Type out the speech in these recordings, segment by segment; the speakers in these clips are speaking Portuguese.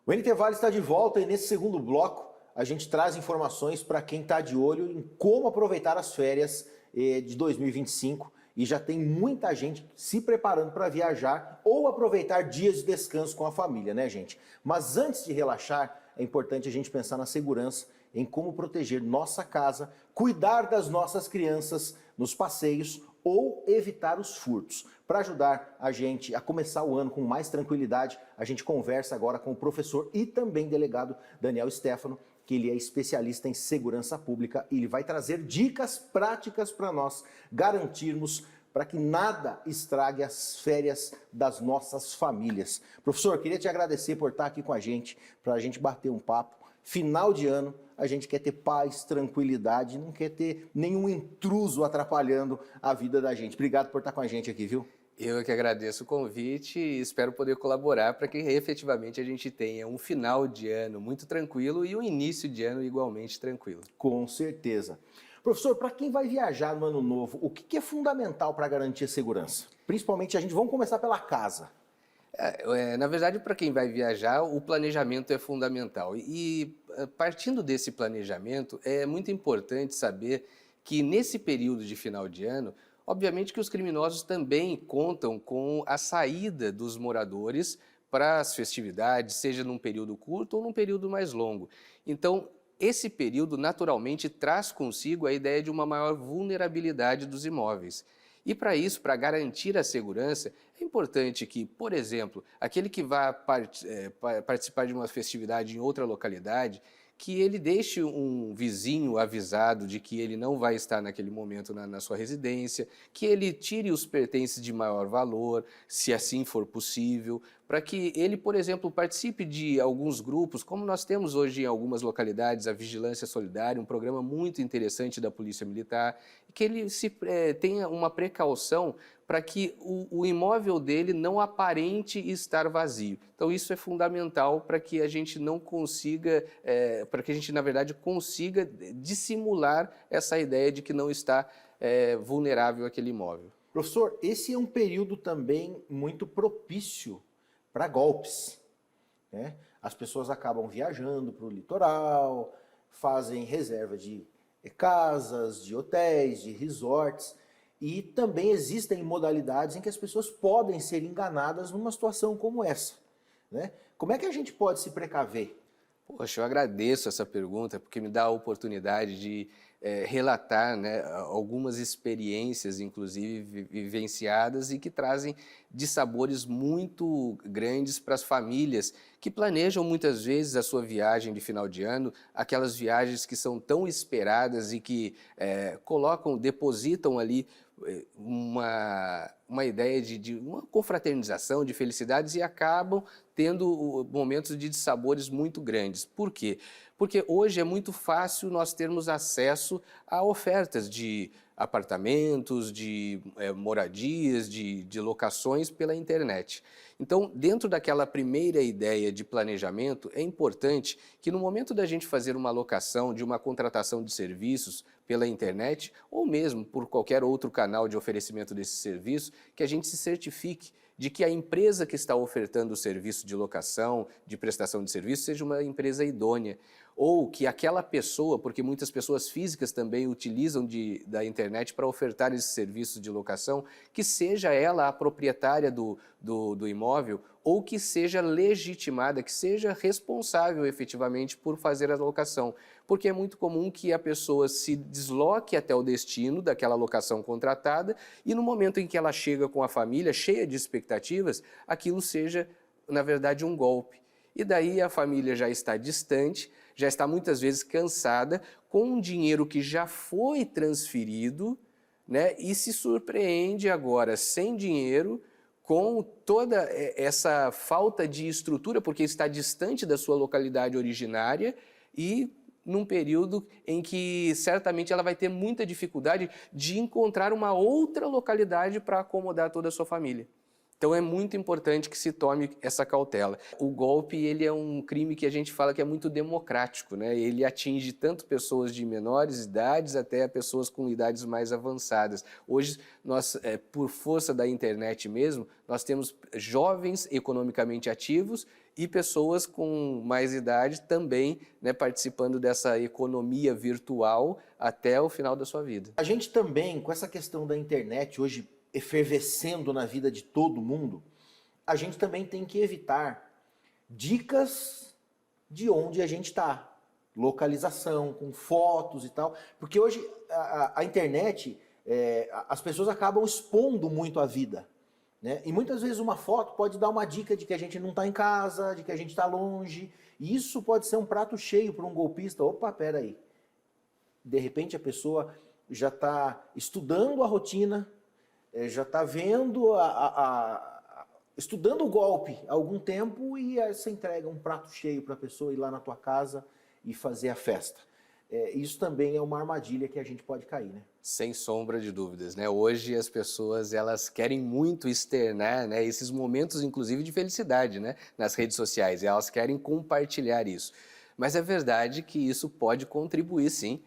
O NT Vale está de volta e nesse segundo bloco a gente traz informações para quem está de olho em como aproveitar as férias de 2025 e já tem muita gente se preparando para viajar ou aproveitar dias de descanso com a família, né, gente? Mas antes de relaxar, é importante a gente pensar na segurança, em como proteger nossa casa, cuidar das nossas crianças nos passeios ou evitar os furtos. Para ajudar a gente a começar o ano com mais tranquilidade, a gente conversa agora com o professor e também delegado Daniel Stefano, que ele é especialista em segurança pública e ele vai trazer dicas práticas para nós garantirmos para que nada estrague as férias das nossas famílias. Professor, queria te agradecer por estar aqui com a gente, para a gente bater um papo. Final de ano, a gente quer ter paz, tranquilidade, não quer ter nenhum intruso atrapalhando a vida da gente. Obrigado por estar com a gente aqui, viu? Eu que agradeço o convite e espero poder colaborar para que efetivamente a gente tenha um final de ano muito tranquilo e um início de ano igualmente tranquilo. Com certeza. Professor, para quem vai viajar no ano novo, o que é fundamental para garantir a segurança? Principalmente vamos começar pela casa. Na verdade, para quem vai viajar, o planejamento é fundamental. Partindo desse planejamento, é muito importante saber que nesse período de final de ano, obviamente que os criminosos também contam com a saída dos moradores para as festividades, seja num período curto ou num período mais longo. Então, esse período naturalmente traz consigo a ideia de uma maior vulnerabilidade dos imóveis. E para isso, para garantir a segurança, é importante que, por exemplo, aquele que vai participar de uma festividade em outra localidade, que ele deixe um vizinho avisado de que ele não vai estar naquele momento na sua residência, que ele tire os pertences de maior valor, se assim for possível, para que ele, por exemplo, participe de alguns grupos, como nós temos hoje em algumas localidades, a Vigilância Solidária, um programa muito interessante da Polícia Militar, que ele tenha uma precaução para que o imóvel dele não aparente estar vazio. Então isso é fundamental para que a gente não consiga, para que a gente na verdade consiga dissimular essa ideia de que não está vulnerável aquele imóvel. Professor, esse é um período também muito propício para golpes, né? As pessoas acabam viajando para o litoral, fazem reserva de casas, de hotéis, de resorts, e também existem modalidades em que as pessoas podem ser enganadas numa situação como essa, né? Como é que a gente pode se precaver? Poxa, eu agradeço essa pergunta porque me dá a oportunidade de relatar, né, algumas experiências, inclusive vivenciadas e que trazem dissabores muito grandes para as famílias que planejam muitas vezes a sua viagem de final de ano, aquelas viagens que são tão esperadas e que depositam ali uma ideia de uma confraternização, de felicidades e acabam tendo momentos de dissabores muito grandes. Por quê? Porque hoje é muito fácil nós termos acesso a ofertas de apartamentos, de moradias, de locações pela internet. Então, dentro daquela primeira ideia de planejamento, é importante que no momento da gente fazer uma locação, de uma contratação de serviços pela internet, ou mesmo por qualquer outro canal de oferecimento desse serviço, que a gente se certifique de que a empresa que está ofertando o serviço de locação, de prestação de serviço, seja uma empresa idônea. Ou que aquela pessoa, porque muitas pessoas físicas também utilizam da internet para ofertar esses serviços de locação, que seja ela a proprietária do imóvel ou que seja legitimada, que seja responsável efetivamente por fazer a locação. Porque é muito comum que a pessoa se desloque até o destino daquela locação contratada e no momento em que ela chega com a família cheia de expectativas, aquilo seja, na verdade, um golpe. E daí a família já está distante, já está muitas vezes cansada, com um dinheiro que já foi transferido, né, e se surpreende agora sem dinheiro, com toda essa falta de estrutura, porque está distante da sua localidade originária e num período em que certamente ela vai ter muita dificuldade de encontrar uma outra localidade para acomodar toda a sua família. Então é muito importante que se tome essa cautela. O golpe, ele é um crime que a gente fala que é muito democrático, né? Ele atinge tanto pessoas de menores idades até pessoas com idades mais avançadas. Hoje, nós, por força da internet mesmo, nós temos jovens economicamente ativos e pessoas com mais idade também, né, participando dessa economia virtual até o final da sua vida. A gente também, com essa questão da internet hoje efervescendo na vida de todo mundo, a gente também tem que evitar dicas de onde a gente está. Localização, com fotos e tal. Porque hoje a internet, as pessoas acabam expondo muito a vida. Né? E muitas vezes uma foto pode dar uma dica de que a gente não está em casa, de que a gente está longe. E isso pode ser um prato cheio para um golpista. Opa, peraí. De repente a pessoa já está estudando a rotina, já está vendo estudando o golpe há algum tempo e aí você entrega um prato cheio para a pessoa ir lá na tua casa e fazer a festa. Isso também é uma armadilha que a gente pode cair, né? Sem sombra de dúvidas, né? Hoje as pessoas elas querem muito externar, né, esses momentos, inclusive de felicidade, né, nas redes sociais. E elas querem compartilhar isso. Mas é verdade que isso pode contribuir, sim,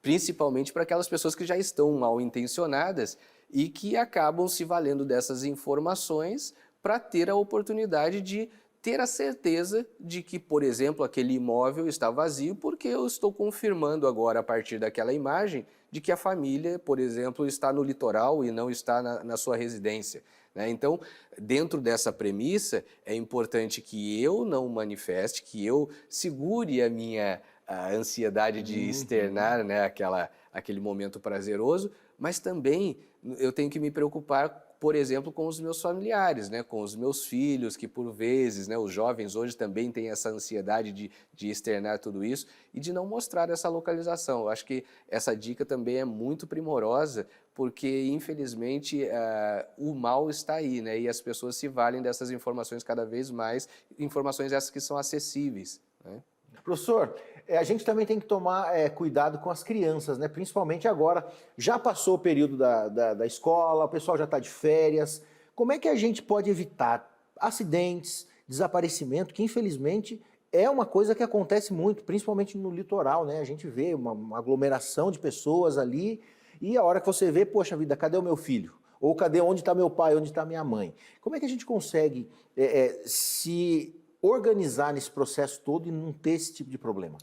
principalmente para aquelas pessoas que já estão mal intencionadas e que acabam se valendo dessas informações para ter a oportunidade de ter a certeza de que, por exemplo, aquele imóvel está vazio porque eu estou confirmando agora, a partir daquela imagem, de que a família, por exemplo, está no litoral e não está na sua residência. Né? Então, dentro dessa premissa, é importante que eu não manifeste, que eu segure a ansiedade de externar, né, aquele momento prazeroso, mas também eu tenho que me preocupar, por exemplo, com os meus familiares, né, com os meus filhos, que por vezes, né, os jovens hoje também têm essa ansiedade de externar tudo isso e de não mostrar essa localização. Eu acho que essa dica também é muito primorosa, porque infelizmente o mal está aí, né, e as pessoas se valem dessas informações cada vez mais, informações essas que são acessíveis, né? Professor, a gente também tem que tomar cuidado com as crianças, né? Principalmente agora, já passou o período da escola, o pessoal já está de férias. Como é que a gente pode evitar acidentes, desaparecimento, que infelizmente é uma coisa que acontece muito, principalmente no litoral, né? A gente vê uma aglomeração de pessoas ali e a hora que você vê, poxa vida, cadê o meu filho? Ou cadê onde está meu pai, onde está minha mãe? Como é que a gente consegue se organizar nesse processo todo e não ter esse tipo de problema?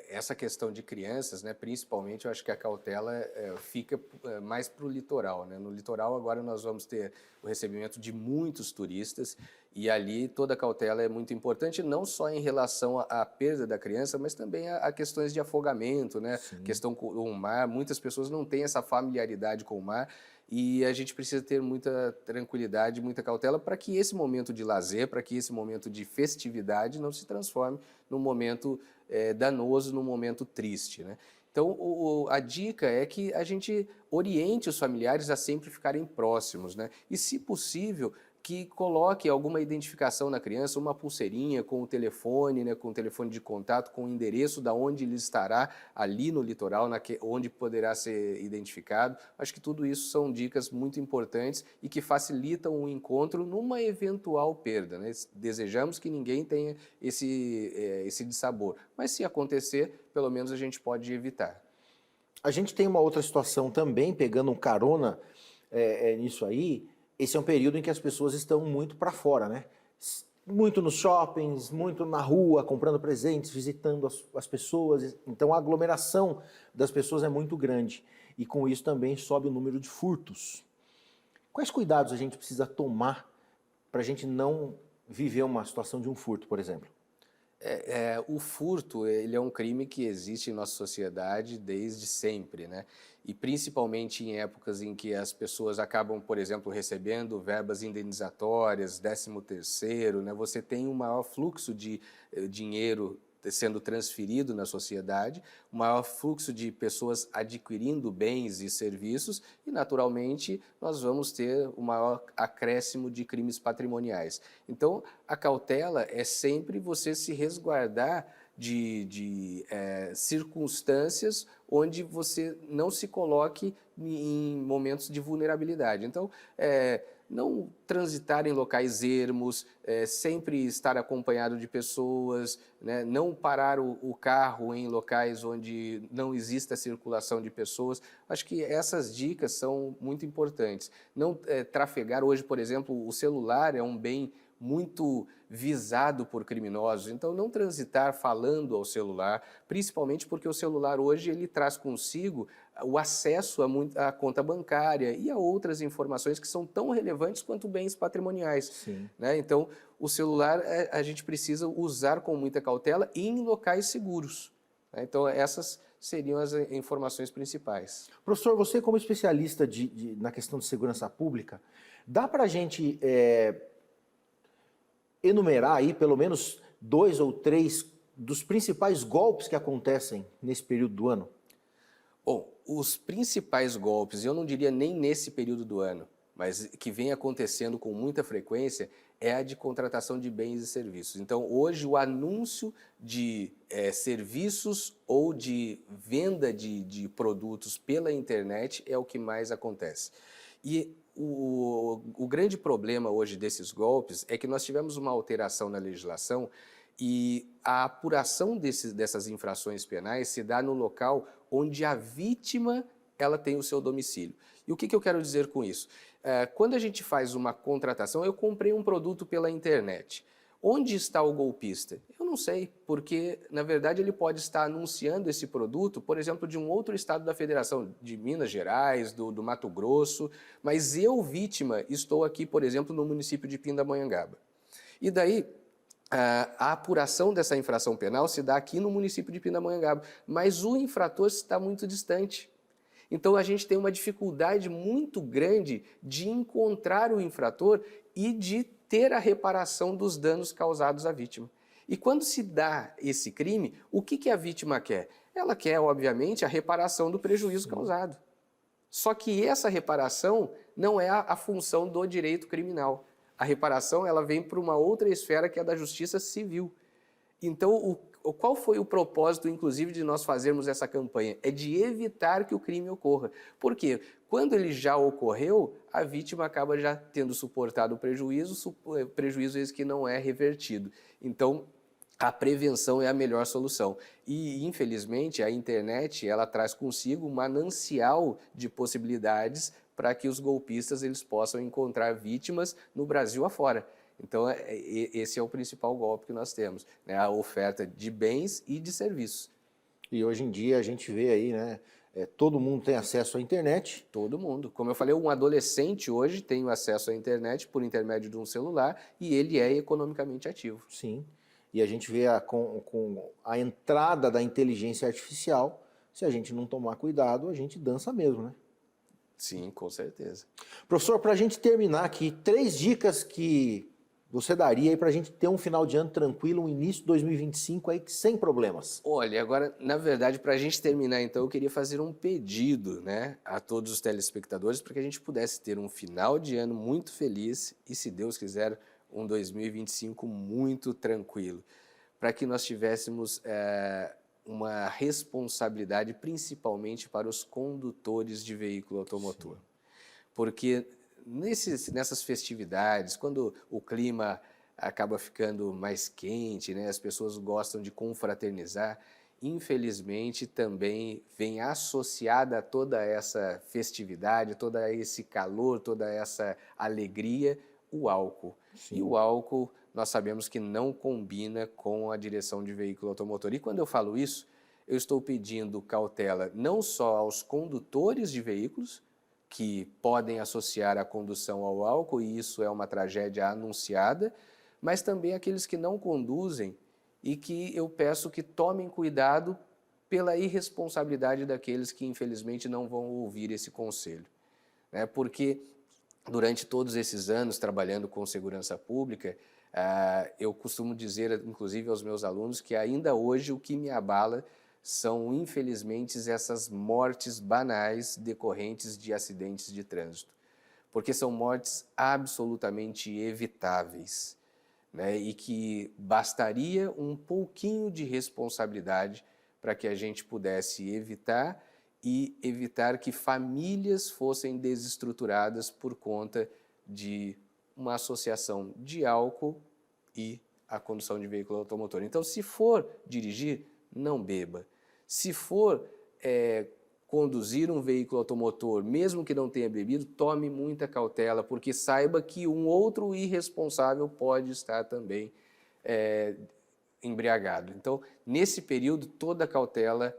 Essa questão de crianças, né, principalmente, eu acho que a cautela fica mais para o litoral, né? No litoral agora nós vamos ter o recebimento de muitos turistas e ali toda a cautela é muito importante, não só em relação à perda da criança, mas também a questões de afogamento, né? Questão com o mar, muitas pessoas não têm essa familiaridade com o mar e a gente precisa ter muita tranquilidade, muita cautela para que esse momento de lazer, para que esse momento de festividade não se transforme num momento danoso, num momento triste, né? Então, a dica é que a gente oriente os familiares a sempre ficarem próximos, né? E, se possível, que coloque alguma identificação na criança, uma pulseirinha com o telefone, né, com o telefone de contato, com o endereço da onde ele estará ali no litoral, onde poderá ser identificado. Acho que tudo isso são dicas muito importantes e que facilitam o encontro numa eventual perda, né? Desejamos que ninguém tenha esse dissabor, mas se acontecer, pelo menos a gente pode evitar. A gente tem uma outra situação também, pegando um carona nisso aí. Esse é um período em que as pessoas estão muito para fora, né? Muito nos shoppings, muito na rua, comprando presentes, visitando as pessoas. Então a aglomeração das pessoas é muito grande. E com isso também sobe o número de furtos. Quais cuidados a gente precisa tomar para a gente não viver uma situação de um furto, por exemplo? O furto, ele é um crime que existe em nossa sociedade desde sempre, né? E principalmente em épocas em que as pessoas acabam, por exemplo, recebendo verbas indenizatórias, 13º, né? Você tem um maior fluxo de dinheiro sendo transferido na sociedade, um maior fluxo de pessoas adquirindo bens e serviços e, naturalmente, nós vamos ter um maior acréscimo de crimes patrimoniais. Então, a cautela é sempre você se resguardar de circunstâncias onde você não se coloque em momentos de vulnerabilidade. Então, não transitar em locais ermos, sempre estar acompanhado de pessoas, né? Não parar o carro em locais onde não exista circulação de pessoas. Acho que essas dicas são muito importantes. Não trafegar hoje, por exemplo, o celular é um bem muito visado por criminosos. Então, não transitar falando ao celular, principalmente porque o celular hoje ele traz consigo o acesso à conta bancária e a outras informações que são tão relevantes quanto bens patrimoniais. Sim. Né? Então, o celular a gente precisa usar com muita cautela e em locais seguros. Né? Então, essas seriam as informações principais. Professor, você como especialista na questão de segurança pública, dá para a gente enumerar aí pelo menos 2 ou 3 dos principais golpes que acontecem nesse período do ano? Bom, os principais golpes, eu não diria nem nesse período do ano, mas que vem acontecendo com muita frequência, é a de contratação de bens e serviços. Então, hoje, o anúncio de serviços ou de venda de produtos pela internet é o que mais acontece. E o grande problema hoje desses golpes é que nós tivemos uma alteração na legislação e a apuração dessas infrações penais se dá no local onde a vítima ela tem o seu domicílio. E o que eu quero dizer com isso? Quando a gente faz uma contratação, eu comprei um produto pela internet. Onde está o golpista? Eu não sei, porque, na verdade, ele pode estar anunciando esse produto, por exemplo, de um outro estado da federação, de Minas Gerais, do Mato Grosso, mas eu, vítima, estou aqui, por exemplo, no município de Pindamonhangaba. E daí, a apuração dessa infração penal se dá aqui no município de Pindamonhangaba, mas o infrator está muito distante. Então, a gente tem uma dificuldade muito grande de encontrar o infrator e de ter a reparação dos danos causados à vítima. E quando se dá esse crime, o que a vítima quer? Ela quer, obviamente, a reparação do prejuízo causado. Só que essa reparação não é a função do direito criminal. A reparação ela vem para uma outra esfera que é a da justiça civil. Então, qual foi o propósito, inclusive, de nós fazermos essa campanha? É de evitar que o crime ocorra. Por quê? Quando ele já ocorreu, a vítima acaba já tendo suportado o prejuízo esse que não é revertido. Então, a prevenção é a melhor solução. E, infelizmente, a internet ela traz consigo um manancial de possibilidades para que os golpistas eles possam encontrar vítimas no Brasil afora. Então, esse é o principal golpe que nós temos, né? A oferta de bens e de serviços. E hoje em dia a gente vê aí, né? Todo mundo tem acesso à internet. Todo mundo. Como eu falei, um adolescente hoje tem acesso à internet por intermédio de um celular e ele é economicamente ativo. Sim. E a gente vê com a entrada da inteligência artificial, se a gente não tomar cuidado, a gente dança mesmo, né? Sim, com certeza. Professor, para a gente terminar aqui, 3 dicas que você daria aí para a gente ter um final de ano tranquilo, um início de 2025 aí sem problemas? Olha, agora, na verdade, para a gente terminar, então, eu queria fazer um pedido, né, a todos os telespectadores para que a gente pudesse ter um final de ano muito feliz e, se Deus quiser, um 2025 muito tranquilo, para que nós tivéssemos uma responsabilidade principalmente para os condutores de veículo automotor. Sim. Porque nessas festividades, quando o clima acaba ficando mais quente, né, as pessoas gostam de confraternizar, infelizmente também vem associada a toda essa festividade, todo esse calor, toda essa alegria, o álcool. Sim. E o álcool nós sabemos que não combina com a direção de veículo automotor. E quando eu falo isso, eu estou pedindo cautela não só aos condutores de veículos, que podem associar a condução ao álcool, e isso é uma tragédia anunciada, mas também aqueles que não conduzem e que eu peço que tomem cuidado pela irresponsabilidade daqueles que infelizmente não vão ouvir esse conselho. Né? Porque durante todos esses anos trabalhando com segurança pública, eu costumo dizer, inclusive aos meus alunos, que ainda hoje o que me abala são, infelizmente, essas mortes banais decorrentes de acidentes de trânsito. Porque são mortes absolutamente evitáveis, né? E que bastaria um pouquinho de responsabilidade para que a gente pudesse evitar e evitar que famílias fossem desestruturadas por conta de uma associação de álcool e a condução de veículo automotor. Então, se for dirigir, não beba. Se for conduzir um veículo automotor, mesmo que não tenha bebido, tome muita cautela, porque saiba que um outro irresponsável pode estar também embriagado. Então, nesse período, toda a cautela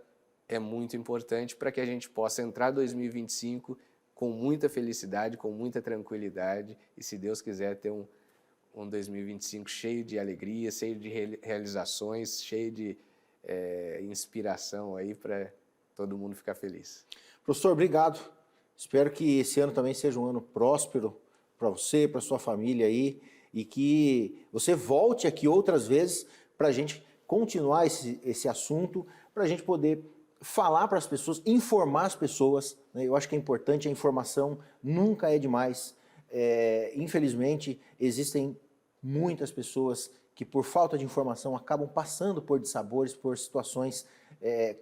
é muito importante para que a gente possa entrar em 2025 com muita felicidade, com muita tranquilidade e, se Deus quiser, ter um 2025 cheio de alegria, cheio de realizações, cheio de inspiração aí para todo mundo ficar feliz. Professor, obrigado. Espero que esse ano também seja um ano próspero para você, para sua família aí, e que você volte aqui outras vezes para a gente continuar esse assunto, para a gente poder falar para as pessoas, informar as pessoas, né? Eu acho que é importante, a informação nunca é demais. Infelizmente, existem muitas pessoas que, por falta de informação, acabam passando por dissabores, por situações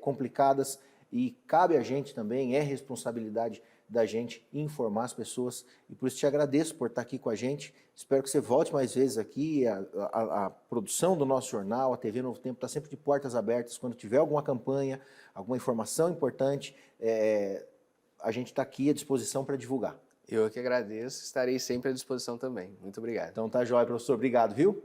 complicadas, e cabe a gente também, é responsabilidade da gente informar as pessoas, e por isso te agradeço por estar aqui com a gente. Espero que você volte mais vezes aqui. A produção do nosso jornal, a TV Novo Tempo, está sempre de portas abertas. Quando tiver alguma campanha, alguma informação importante, a gente está aqui à disposição para divulgar. Eu que agradeço, estarei sempre à disposição também. Muito obrigado. Então tá jóia, professor. Obrigado, viu?